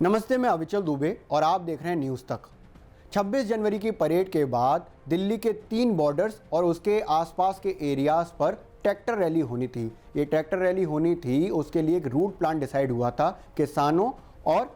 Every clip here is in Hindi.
नमस्ते, मैं अविचल दुबे और आप देख रहे हैं न्यूज़ तक। 26 जनवरी की परेड के बाद दिल्ली के 3 बॉर्डर्स और उसके आसपास के एरियाज़ पर ट्रैक्टर रैली होनी थी। ये ट्रैक्टर रैली होनी थी, उसके लिए एक रूट प्लान डिसाइड हुआ था किसानों और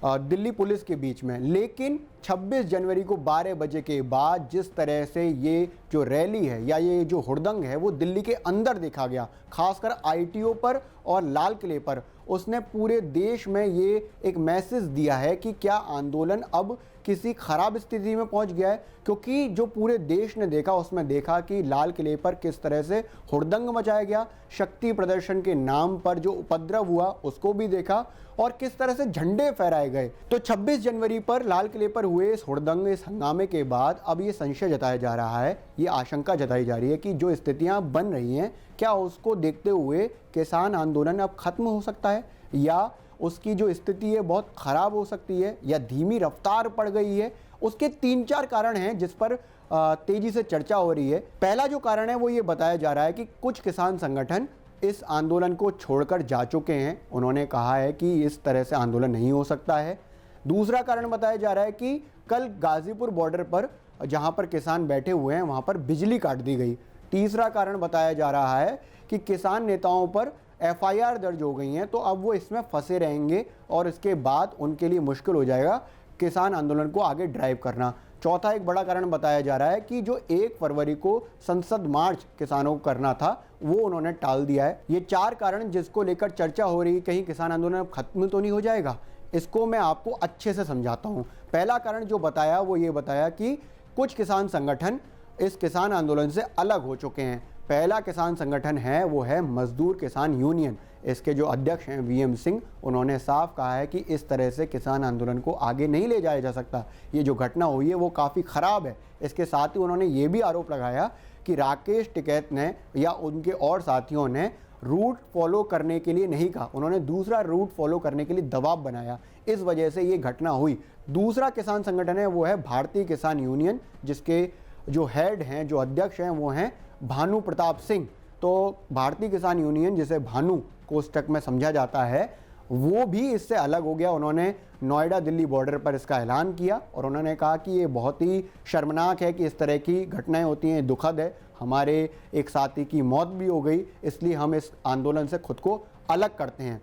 दिल्ली पुलिस के बीच में। लेकिन 26 जनवरी को 12 बजे के बाद जिस तरह से ये जो रैली है या ये जो हुड़दंग है वो दिल्ली के अंदर देखा गया, खासकर आईटीओ पर और लाल किले पर, उसने पूरे देश में ये एक मैसेज दिया है कि क्या आंदोलन अब किसी खराब स्थिति में पहुंच गया है। क्योंकि जो पूरे देश ने देखा उसमें देखा कि लाल किले पर किस तरह से हुड़दंग मचाया गया, शक्ति प्रदर्शन के नाम पर जो उपद्रव हुआ उसको भी देखा और किस तरह से झंडे फहराए गए। तो 26 जनवरी पर लाल किले पर हुए इस हुड़दंग, इस हंगामे के बाद अब ये संशय जताया जा रहा है, ये आशंका जताई जा रही है कि जो स्थितियां बन रही हैं, क्या उसको देखते हुए किसान आंदोलन अब खत्म हो सकता है या उसकी जो स्थिति है बहुत ख़राब हो सकती है या धीमी रफ्तार पड़ गई है। उसके 3-4 कारण हैं जिस पर तेज़ी से चर्चा हो रही है। पहला जो कारण है वो ये बताया जा रहा है कि कुछ किसान संगठन इस आंदोलन को छोड़कर जा चुके हैं। उन्होंने कहा है कि इस तरह से आंदोलन नहीं हो सकता है। दूसरा कारण बताया जा रहा है कि कल गाज़ीपुर बॉर्डर पर जहां पर किसान बैठे हुए हैं वहां पर बिजली काट दी गई। तीसरा कारण बताया जा रहा है कि किसान नेताओं पर एफआईआर दर्ज हो गई हैं, तो अब वो इसमें फंसे रहेंगे और इसके बाद उनके लिए मुश्किल हो जाएगा किसान आंदोलन को आगे ड्राइव करना। चौथा एक बड़ा कारण बताया जा रहा है कि जो 1 फरवरी को संसद मार्च किसानों को करना था वो उन्होंने टाल दिया है। ये 4 कारण जिसको लेकर चर्चा हो रही है कहीं किसान आंदोलन अब खत्म तो नहीं हो जाएगा, इसको मैं आपको अच्छे से समझाता हूँ। पहला कारण जो बताया वो ये बताया कि कुछ किसान संगठन इस किसान आंदोलन से अलग हो चुके हैं। पहला किसान संगठन है वो है मजदूर किसान यूनियन। इसके जो अध्यक्ष हैं वीएम सिंह, उन्होंने साफ कहा है कि इस तरह से किसान आंदोलन को आगे नहीं ले जाया जा सकता। ये जो घटना हुई है वो काफ़ी ख़राब है। इसके साथ ही उन्होंने ये भी आरोप लगाया कि राकेश टिकैत ने या उनके और साथियों ने रूट फॉलो करने के लिए नहीं कहा, उन्होंने दूसरा रूट फॉलो करने के लिए दबाव बनाया, इस वजह से ये घटना हुई। दूसरा किसान संगठन है वो है भारतीय किसान यूनियन, जिसके जो हेड हैं, जो अध्यक्ष हैं वो हैं भानु प्रताप सिंह। तो भारतीय किसान यूनियन, जिसे भानु कोष्टक में समझा जाता है, वो भी इससे अलग हो गया। उन्होंने नोएडा दिल्ली बॉर्डर पर इसका ऐलान किया और उन्होंने कहा कि ये बहुत ही शर्मनाक है कि इस तरह की घटनाएं होती हैं, दुखद है, हमारे एक साथी की मौत भी हो गई, इसलिए हम इस आंदोलन से खुद को अलग करते हैं।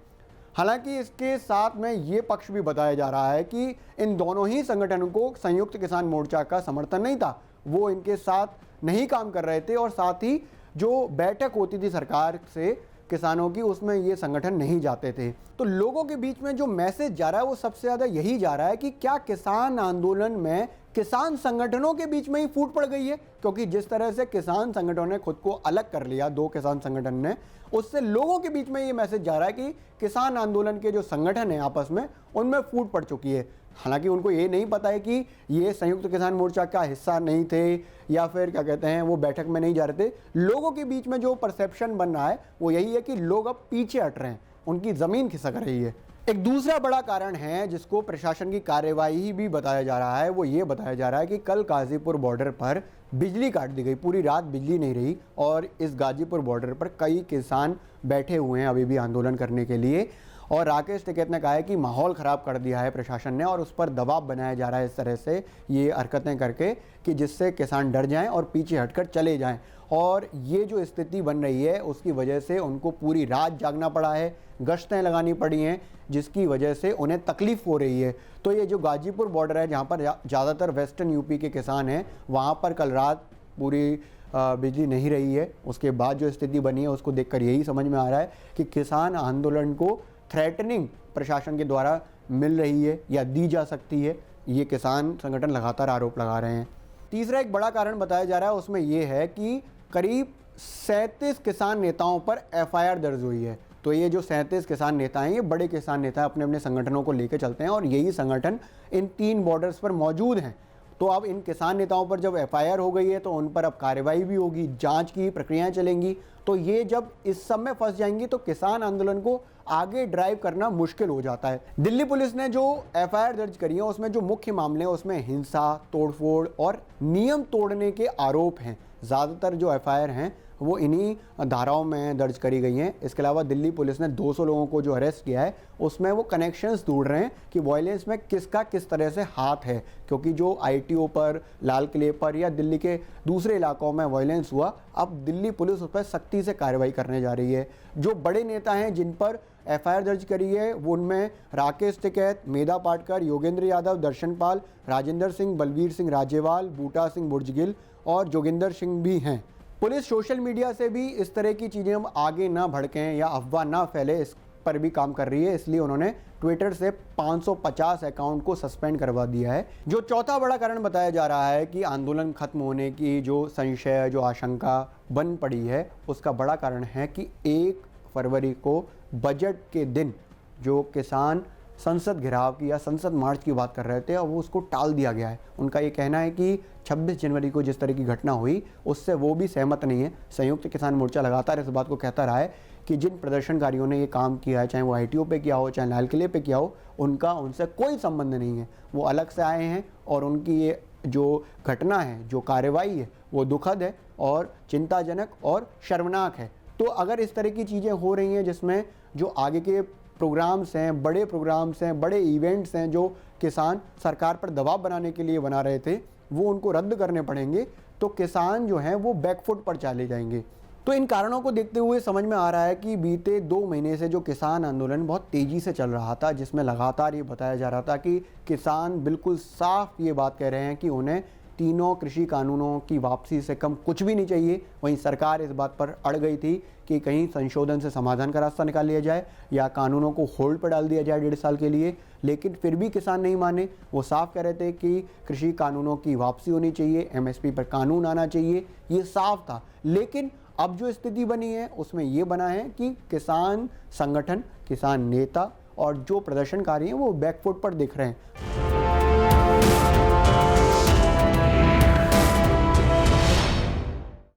हालांकि इसके साथ में ये पक्ष भी बताया जा रहा है कि इन दोनों ही संगठनों को संयुक्त किसान मोर्चा का समर्थन नहीं था, वो इनके साथ नहीं काम कर रहे थे और साथ ही जो बैठक होती थी सरकार से किसानों की, उसमें ये संगठन नहीं जाते थे। तो लोगों के बीच में जो मैसेज जा रहा है वो सबसे ज़्यादा यही जा रहा है कि क्या किसान आंदोलन में किसान संगठनों के बीच में ही फूट पड़ गई है। क्योंकि जिस तरह से किसान संगठनों ने खुद को अलग कर लिया, 2 किसान संगठन ने, उससे लोगों के बीच में ये मैसेज जा रहा है कि किसान आंदोलन के जो संगठन हैं आपस में उनमें फूट पड़ चुकी है। हालांकि उनको ये नहीं पता है कि ये संयुक्त किसान मोर्चा का हिस्सा नहीं थे या फिर क्या कहते हैं वो बैठक में नहीं जा रहे थे। लोगों के बीच में जो परसेप्शन बन रहा है वो यही है कि लोग अब पीछे हट रहे हैं, उनकी ज़मीन खिसक रही है। एक दूसरा बड़ा कारण है जिसको प्रशासन की कार्यवाही भी बताया जा रहा है, वो ये बताया जा रहा है कि कल गाज़ीपुर बॉर्डर पर बिजली काट दी गई, पूरी रात बिजली नहीं रही और इस गाज़ीपुर बॉर्डर पर कई किसान बैठे हुए हैं अभी भी आंदोलन करने के लिए। और राकेश टिकैत ने कहा है कि माहौल ख़राब कर दिया है प्रशासन ने और उस पर दबाव बनाया जा रहा है इस तरह से ये हरकतें करके कि जिससे किसान डर जाएं और पीछे हटकर चले जाएं। और ये जो स्थिति बन रही है उसकी वजह से उनको पूरी रात जागना पड़ा है, गश्तें लगानी पड़ी हैं, जिसकी वजह से उन्हें तकलीफ़ हो रही है। तो ये जो गाज़ीपुर बॉर्डर है जहाँ पर ज़्यादातर वेस्टर्न यूपी के किसान हैं, वहाँ पर कल रात पूरी बिजली नहीं रही है। उसके बाद जो स्थिति बनी है उसको देखकर यही समझ में आ रहा है कि किसान आंदोलन को थ्रेटनिंग प्रशासन के द्वारा मिल रही है या दी जा सकती है, ये किसान संगठन लगातार आरोप लगा रहे हैं। तीसरा एक बड़ा कारण बताया जा रहा है, उसमें ये है कि करीब 37 किसान नेताओं पर एफआईआर दर्ज हुई है। तो ये जो 37 किसान नेता हैं, ये बड़े किसान नेता हैं, अपने अपने संगठनों को लेकर चलते हैं और यही संगठन इन 3 बॉर्डर्स पर मौजूद हैं। तो अब इन किसान नेताओं पर जब एफआईआर हो गई है तो उन पर अब कार्रवाई भी होगी, जांच की प्रक्रियाएं चलेंगी। तो ये जब इस सब में फंस जाएंगी तो किसान आंदोलन को आगे ड्राइव करना मुश्किल हो जाता है। दिल्ली पुलिस ने जो एफआईआर दर्ज करी है उसमें जो मुख्य मामले हैं उसमें हिंसा, तोड़फोड़ और नियम तोड़ने के आरोप हैं। ज़्यादातर जो एफआईआर हैं वो इन्हीं धाराओं में दर्ज करी गई हैं। इसके अलावा दिल्ली पुलिस ने 200 लोगों को जो अरेस्ट किया है उसमें वो कनेक्शंस ढूंढ रहे हैं कि वायलेंस में किसका किस तरह से हाथ है, क्योंकि जो ITO पर, लाल किले पर या दिल्ली के दूसरे इलाकों में वायलेंस हुआ, अब दिल्ली पुलिस उस पर सख्ती से कार्रवाई करने जा रही है। जो बड़े नेता हैं जिन पर FIR दर्ज करी है वो उनमें राकेश टिकैत, मेधा पाटकर, योगेंद्र यादव, दर्शन पाल, राजेंद्र सिंह, बलवीर सिंह राजेवाल, बूटा सिंह बुर्जगिल और जोगिंदर सिंह भी हैं। पुलिस सोशल मीडिया से भी इस तरह की चीज़ें हम आगे ना भड़कें या अफवाह ना फैले, इस पर भी काम कर रही है। इसलिए उन्होंने ट्विटर से 550 अकाउंट को सस्पेंड करवा दिया है। जो चौथा बड़ा कारण बताया जा रहा है कि आंदोलन खत्म होने की जो संशय, जो आशंका बन पड़ी है, उसका बड़ा कारण है कि 1 फरवरी को बजट के दिन जो किसान संसद घेराव की या संसद मार्च की बात कर रहे थे और वो उसको टाल दिया गया है। उनका ये कहना है कि 26 जनवरी को जिस तरह की घटना हुई उससे वो भी सहमत नहीं है। संयुक्त किसान मोर्चा लगातार इस बात को कहता रहा है कि जिन प्रदर्शनकारियों ने ये काम किया है, चाहे वो ITO पे किया हो, चाहे लाल किले पे किया हो, उनका उनसे कोई संबंध नहीं है। वो अलग से आए हैं और उनकी ये जो घटना है, जो कार्रवाई है, वो दुखद है और चिंताजनक और शर्मनाक है। तो अगर इस तरह की चीज़ें हो रही हैं जिसमें जो आगे के प्रोग्राम्स हैं, बड़े प्रोग्राम्स हैं, बड़े इवेंट्स हैं जो किसान सरकार पर दबाव बनाने के लिए बना रहे थे, वो उनको रद्द करने पड़ेंगे, तो किसान जो हैं वो बैकफुट पर चले जाएंगे। तो इन कारणों को देखते हुए समझ में आ रहा है कि बीते 2 महीने से जो किसान आंदोलन बहुत तेज़ी से चल रहा था, जिसमें लगातार ये बताया जा रहा था कि किसान बिल्कुल साफ ये बात कह रहे हैं कि उन्हें तीनों कृषि कानूनों की वापसी से कम कुछ भी नहीं चाहिए। वहीं सरकार इस बात पर अड़ गई थी कि कहीं संशोधन से समाधान का रास्ता निकाल लिया जाए या कानूनों को होल्ड पर डाल दिया जाए 1.5 साल के लिए, लेकिन फिर भी किसान नहीं माने। वो साफ कह रहे थे कि कृषि कानूनों की वापसी होनी चाहिए, MSP पर कानून आना चाहिए, ये साफ था। लेकिन अब जो स्थिति बनी है उसमें ये बना है कि किसान संगठन, किसान नेता और जो प्रदर्शनकारी हैं वो बैकफुट पर दिख रहे हैं।